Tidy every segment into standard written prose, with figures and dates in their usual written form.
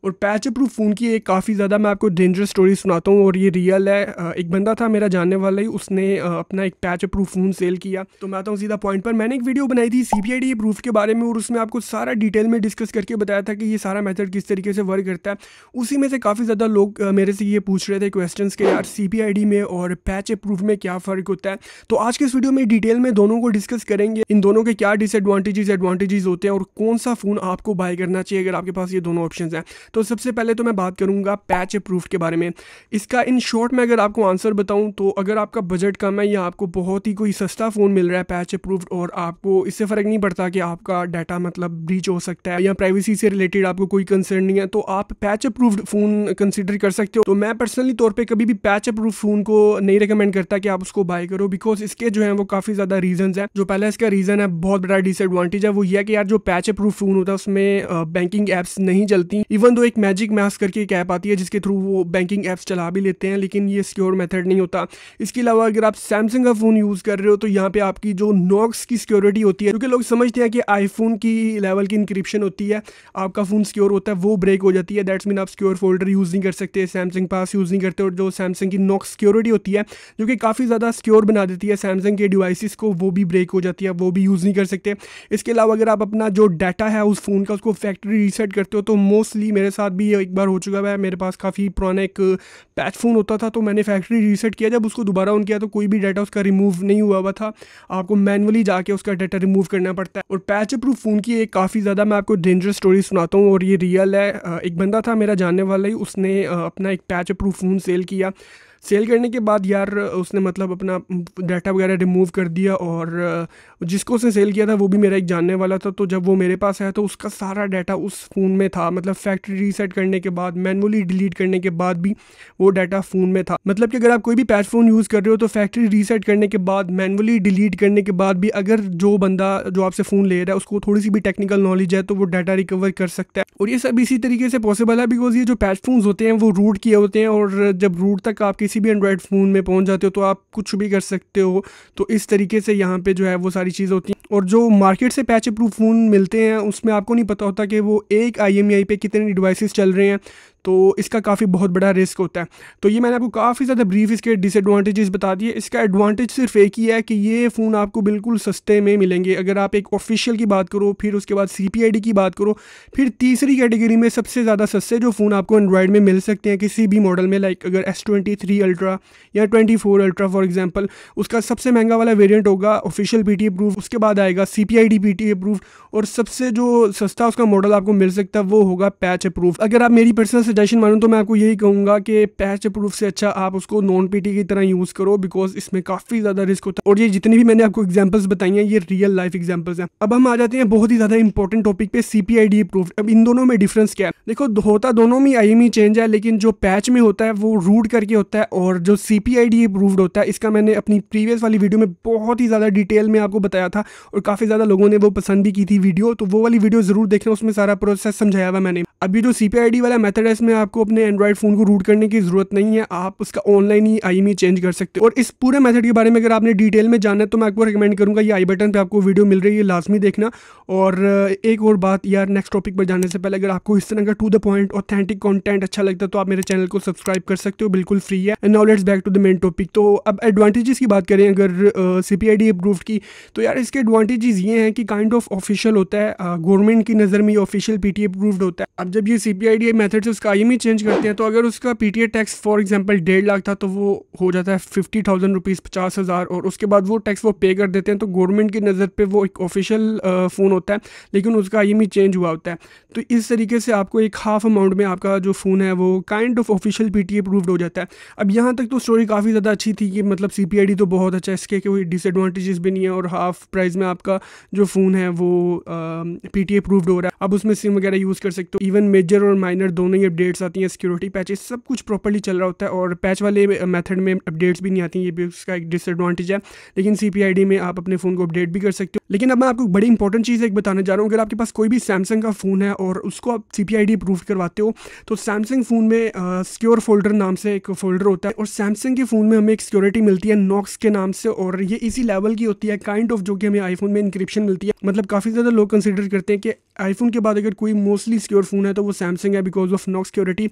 और patch proof phone की एक काफ़ी ज़्यादा मैं आपको डेंजरस स्टोरी सुनाता हूँ और ये रियल है। एक बंदा था मेरा जानने वाला ही, उसने अपना एक पैच प्रूफ फ़ोन सेल किया। तो मैं आता हूँ सीधा पॉइंट पर। मैंने एक वीडियो बनाई थी CPID प्रूफ के बारे में और उसमें आपको सारा डिटेल में डिस्कस करके बताया था कि ये सारा मेथड किस तरीके से वर्क करता है। उसी में से काफ़ी ज़्यादा लोग मेरे से ये पूछ रहे थे क्वेश्चंस के, यार CPID में और पैच प्रूफ में क्या फ़र्क होता है। तो आज के इस वीडियो में डिटेल में दोनों को डिस्कस करेंगे, इन दोनों के क्या डिसएडवांटेजेस एडवांटेजेस होते हैं और कौन सा फ़ोन आपको बाय करना चाहिए अगर आपके पास ये दोनों ऑप्शन हैं। तो सबसे पहले तो मैं बात करूंगा पैच प्रूफ के बारे में। इसका इन शॉर्ट में अगर आपको आंसर बताऊं तो अगर आपका बजट कम है या आपको बहुत ही कोई सस्ता फ़ोन मिल रहा है पैच प्रूफ और आपको इससे फ़र्क नहीं पड़ता कि आपका डाटा मतलब ब्रीच हो सकता है या प्राइवेसी से रिलेटेड आपको कोई कंसर्न नहीं है, तो आप पैच प्रूफ फ़ोन कंसिडर कर सकते हो। तो मैं पर्सनली तौर पर कभी भी पैच प्रूफ फ़ोन को नहीं रिकमेंड करता कि आप उसको बाय करो, बिकॉज इसके जो है वो काफ़ी ज़्यादा रीजंस हैं। जो पहला इसका रीज़न है, बहुत बड़ा डिसएडवांटेज है, वो ये है कि यार जो पैच प्रूफ फ़ोन होता है उसमें बैंकिंग ऐप्स नहीं चलती। इवन दो एक मैजिक मास्क करके एक ऐप आती है जिसके थ्रू वो बैंकिंग ऐप्स चला भी लेते हैं, लेकिन ये सिक्योर मेथड नहीं होता। इसके अलावा अगर आप सैमसंग का फ़ोन यूज़ कर रहे हो तो यहाँ पे आपकी जो नॉक्स की सिक्योरिटी होती है, क्योंकि लोग समझते हैं कि आईफोन की लेवल की इंक्रिप्शन होती है, आपका फ़ोन सिक्योर होता है, वो ब्रेक हो जाती है। दैट्स मीन आप सिक्योर फोल्डर यूज़ नहीं कर सकते, सैमसंग पास यूज़ नहीं करते, और जो सैमसंग की नॉक्स सिक्योरिटी होती है जो कि काफ़ी ज़्यादा सिक्योर बना देती है सैमसंग के डिवाइसेस को, वो भी ब्रेक हो जाती है, वो भी यूज़ नहीं कर सकते। इसके अलावा अगर आप अपना जो डाटा है उस फ़ोन का उसको फैक्ट्री रीसेट करते हो, तो मोस्टली मेरे साथ भी एक बार हो चुका है। मेरे पास काफ़ी पुराना एक पैच फ़ोन होता था, तो मैंने फैक्ट्री रीसेट किया, जब उसको दोबारा ऑन किया तो कोई भी डाटा उसका रिमूव नहीं हुआ था, आपको मैनुअली जाके उसका डाटा रिमूव करना पड़ता है। और पैच प्रूफ फ़ोन की एक काफ़ी ज़्यादा मैं आपको डेंजरस स्टोरी सुनाता हूँ और ये रियल है। एक बंदा था मेरा जानने वाला ही, उसने अपना एक पैच प्रूफ फ़ोन सेल किया। सेल करने के बाद यार उसने मतलब अपना डाटा वगैरह रिमूव कर दिया, और जिसको उसने सेल किया था वो भी मेरा एक जानने वाला था। तो जब वो मेरे पास आया तो उसका सारा डाटा उस फ़ोन में था, मतलब फैक्ट्री रीसेट करने के बाद, मैनुअली डिलीट करने के बाद भी वो डाटा फ़ोन में था। मतलब कि अगर आप कोई भी पैच फ़ोन यूज़ कर रहे हो तो फैक्ट्री रीसेट करने के बाद, मैनुअली डिलीट करने के बाद भी अगर जो बंदा जो आपसे फ़ोन ले रहा है उसको थोड़ी सी भी टेक्निकल नॉलेज है तो वो डाटा रिकवर कर सकता है। और ये सब इसी तरीके से पॉसिबल है बिकॉज ये जो पैच फ़ोन्स होते हैं वो रूट किए होते हैं, और जब रूट तक आप किसी भी एंड्रॉयड फ़ोन में पहुंच जाते हो तो आप कुछ भी कर सकते हो। तो इस तरीके से यहाँ पे जो है वो सारी चीज़ होती हैं। और जो मार्केट से पैच प्रूफ फ़ोन मिलते हैं उसमें आपको नहीं पता होता कि वो एक IMEI पे कितने डिवाइसेस चल रहे हैं, तो इसका काफ़ी बहुत बड़ा रिस्क होता है। तो ये मैंने आपको काफ़ी ज़्यादा ब्रीफ इसके डिसएडवांटेजेस बता दिए। इसका एडवांटेज सिर्फ एक ही है कि ये फ़ोन आपको बिल्कुल सस्ते में मिलेंगे। अगर आप एक ऑफिशियल की बात करो, फिर उसके बाद CPID की बात करो, फिर तीसरी कैटेगरी में सबसे ज़्यादा सस्ते जो फ़ोन आपको एंड्रॉयड में मिल सकते हैं किसी भी मॉडल में, लाइक अगर S23 अल्ट्रा या 24 अल्ट्रा फॉर एग्जाम्पल, उसका सबसे महंगा वाला वेरियंट होगा ऑफिशियल PTA प्रूफ, उसके बाद आएगा CPID PTA प्रूफ, और सबसे जो सस्ता उसका मॉडल आपको मिल सकता है वो होगा पैच प्रूफ। अगर आप मेरी पर्सनल सजेशन मानूं तो मैं आपको यही कहूँगा कि पैच प्रूफ से अच्छा आप उसको नॉन PT की तरह यूज़ करो, बिकॉज इसमें काफ़ी ज़्यादा रिस्क होता है। और ये जितनी भी मैंने आपको एग्जांपल्स बताई हैं ये रियल लाइफ एग्जांपल्स हैं। अब हम आ जाते हैं बहुत ही ज़्यादा इंपॉर्टेंट टॉपिक पे, CPID प्रूफ। अब इन दोनों में डिफरेंस क्या है? देखो, होता दोनों में IMEI चेंज है, लेकिन जो पैच में होता है वो रूट करके होता है, और जो CPID प्रूफ्ड होता है इसका मैंने अपनी प्रीवियस वाली वीडियो में बहुत ही ज़्यादा डिटेल में आपको बताया था, और काफ़ी ज़्यादा लोगों ने वो पसंद भी की थी वीडियो, तो वो वाली वीडियो ज़रूर देखना, उसमें सारा प्रोसेस समझाया हुआ मैंने। अभी जो CPID वाला मेथड है इसमें आपको अपने एंड्रॉयड फ़ोन को रूट करने की ज़रूरत नहीं है, आप उसका ऑनलाइन ही IMEI चेंज कर सकते हो। और इस पूरे मेथड के बारे में अगर आपने डिटेल में जानना है तो मैं आपको रिकमेंड करूँगा, ये आई बटन पे आपको वीडियो मिल रही है, लाजमी देखना। और एक और बात यार, नेक्स्ट टॉपिक पर जाने से पहले अगर आपको इस तरह का to the point authentic content अच्छा लगता है तो आप मेरे चैनल को सब्सक्राइब कर सकते हो, बिल्कुल फ्री है। And now let's back to the main topic. तो अब एडवांटेजेस की बात करें अगर CPID अप्रूव्ड की, तो यार इसके एडवांटेजेस ये हैं कि काइंड ऑफ ऑफिशियल होता है, गवर्नमेंट की नज़र में ऑफिशियल PTA अप्रूव्ड होता है। अब जब ये CPID मेथड से उसका IMEI चेंज करते हैं तो अगर उसका PTA tax for example 1.5 lakh था तो वो हो जाता है 50,000 रुपीज़, 50,000, और उसके बाद वो टैक्स वो पे कर देते हैं। तो गवर्नमेंट की नज़र पे वो एक ऑफिशियल फ़ोन होता है, लेकिन उसका IMEI चेंज हुआ होता है। तो इस तरीके से आपको एक हाफ अमाउंट में आपका जो फ़ोन है वो kind of official PTA approved हो जाता है। अब यहाँ तक तो स्टोरी काफ़ी ज़्यादा अच्छी थी कि मतलब CPID तो बहुत अच्छा है, इसके कोई डिसएडवांटेजेस भी नहीं है, और हाफ प्राइस में आपका जो फ़ोन है वो PTA अप्रूव्ड हो रहा है। अब उसमें सिम वगैरह यूज़ कर सकते हो, इवन मेजर और माइनर दोनों ही अपडेट्स आती हैं, सिक्योरिटी पैचेस सब कुछ प्रॉपर्ली चल रहा होता है, और पैच वाले मेथड में अपडेट्स भी नहीं आती, ये भी उसका एक डिसएडवांटेज है। लेकिन CPID में आप अपने फ़ोन को अपडेट भी कर सकते हो। लेकिन अब मैं आपको बड़ी इंपॉर्टेंट चीज़ एक बताने जा रहा हूँ। अगर आपके पास कोई भी सैमसंग का फ़ोन है और उसको आप CPID अप्रूव करवाते हो तो सैमसंग फ़ोन में सिक्योर फोल्डर नाम से एक फ़ोल्डर होता है और सैमसंग के फ़ोन में हमें एक सिक्योरिटी मिलती है नॉक्स के नाम से, और ये इसी लेवल की होती है काइंड ऑफ जो कि हमें आईफोन में इंक्रिप्शन मिलती है। मतलब काफ़ी ज़्यादा लोग कंसिडर करते हैं कि आईफोन के बाद अगर कोई मोस्टली सिक्योर फ़ोन है तो वो सैमसंग है बिकॉज ऑफ नॉक्स सिक्योरिटी।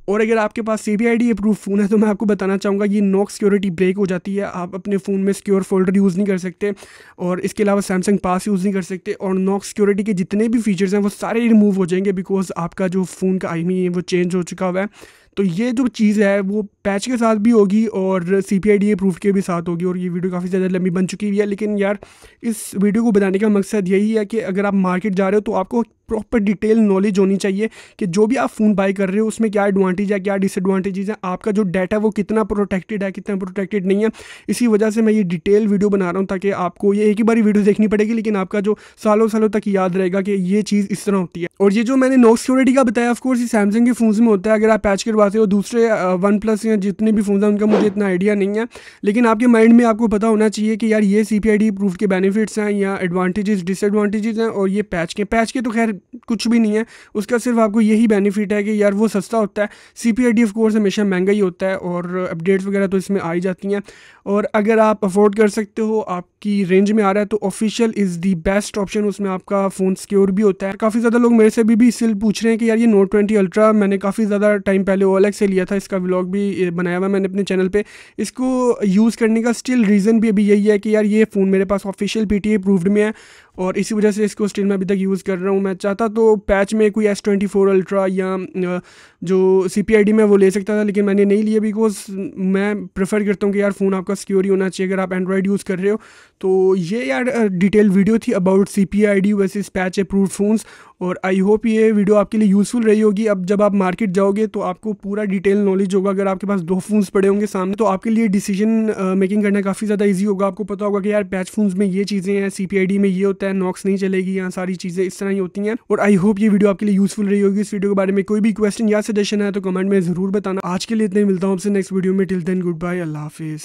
और अगर आपके पास CPID अप्रूव फ़ोन है तो मैं आपको बताना चाहूँगा ये नॉक्स सिक्योरिटी ब्रेक हो जाती है, आप अपने फ़ोन में सिक्योर फोल्डर यूज़ नहीं कर सकते और इसके अलावा सैमसंग पास यूज़ नहीं कर सकते, और नॉक्स सिक्योरिटी के जितने भी फीचर्स हैं वो सारे रिमूव हो जाएंगे बिकॉज आपका जो फ़ोन का IMEI है वो चेंज हो चुका हुआ है। तो ये जो चीज़ है वो पैच के साथ भी होगी और CPID अप्रूव के भी साथ होगी। और ये वीडियो काफ़ी ज़्यादा लंबी बन चुकी हुई है, लेकिन यार इस वीडियो को बनाने का मकसद यही है कि अगर आप मार्केट जा रहे हो तो आपको प्रॉपर डिटेल नॉलेज होनी चाहिए कि जो भी आप फ़ोन बाय कर रहे हो उसमें क्या एडवांटेज है, क्या डिसएडवांटेजेस है, आपका जो डाटा वो कितना प्रोटेक्टेड है, कितना प्रोटेक्टेड नहीं है। इसी वजह से मैं ये डिटेल वीडियो बना रहा हूँ ताकि आपको ये एक ही बारी वीडियो देखनी पड़ेगी लेकिन आपका जो सालों सालों तक याद रहेगा कि ये चीज़ इस तरह होती है। और ये जो मैंने नॉक्स सिक्योरिटी का बताया ऑफकोर्स ये सैमसंग के फ़ोन्स में होता है, अगर आप पैच करवाते हो दूसरे OnePlus या जितने भी फ़ोन हैं उनका मुझे इतना आइडिया नहीं है, लेकिन आपके माइंड में आपको पता होना चाहिए कि यार ये CPID अप्रूव के बेनिफिट्स हैं या एडवांटेजेस डिसएडवांटेजेस हैं, और ये पैच के तो खैर कुछ भी नहीं है, उसका सिर्फ आपको यही बेनिफिट है कि यार वो सस्ता होता है। CPID ऑफ कोर्स हमेशा महंगा ही होता है और अपडेट्स वगैरह तो इसमें आ ही जाती हैं, और अगर आप अफोर्ड कर सकते हो, आपकी रेंज में आ रहा है तो official is the best option, उसमें आपका फ़ोन सिक्योर भी होता है। काफ़ी ज़्यादा लोग मेरे से भी इससे पूछ रहे हैं कि यार ये Note 20 Ultra मैंने काफ़ी ज़्यादा टाइम पहले OLX से लिया था, इसका व्लॉग भी बनाया हुआ मैंने अपने चैनल पे, इसको यूज़ करने का स्टिल रीज़न भी अभी यही है कि यार ये फ़ोन मेरे पास ऑफिशियल PTA अप्रूव्ड में है और इसी वजह से इसको स्टिल मैं अभी तक यूज़ कर रहा हूँ। मैं चाहता तो पैच में कोई S24 Ultra या जो CPID में वो ले सकता था, लेकिन मैंने नहीं लिया बिकॉज मैं प्रेफर करता हूँ कि यार फ़ोन आपका सिक्योर ही होना चाहिए अगर आप एंड्रॉयड यूज़ कर रहे हो। तो ये यार डिटेल वीडियो थी about CPID versus patch approved phones, और आई होप ये वीडियो आपके लिए यूज़फुल रही होगी। अब जब आप मार्केट जाओगे तो आपको पूरा डिटेल नॉलेज होगा, अगर आपके पास 2 फ़ोन्स पड़े होंगे सामने तो आपके लिए डिसीजन मेकिंग करना काफ़ी ज़्यादा ईजी होगा। आपको पता होगा कि यार पैच फ़ोन्स में ये चीज़ें हैं, CPID में ये होता है, नॉक्स नहीं चलेगी, यहाँ सारी चीज़ें इस तरह ही होती हैं। और आई होप ये वीडियो आपके लिए यूज़फुल रही होगी। इस वीडियो के बारे में कोई भी क्वेश्चन या सजेशन है तो कमेंट में ज़रूर बताना। आज के लिए इतना ही, मिलता हूँ आपसे नेक्स्ट वीडियो में। टिल देन गुड बाय, अल्लाह हाफिज़।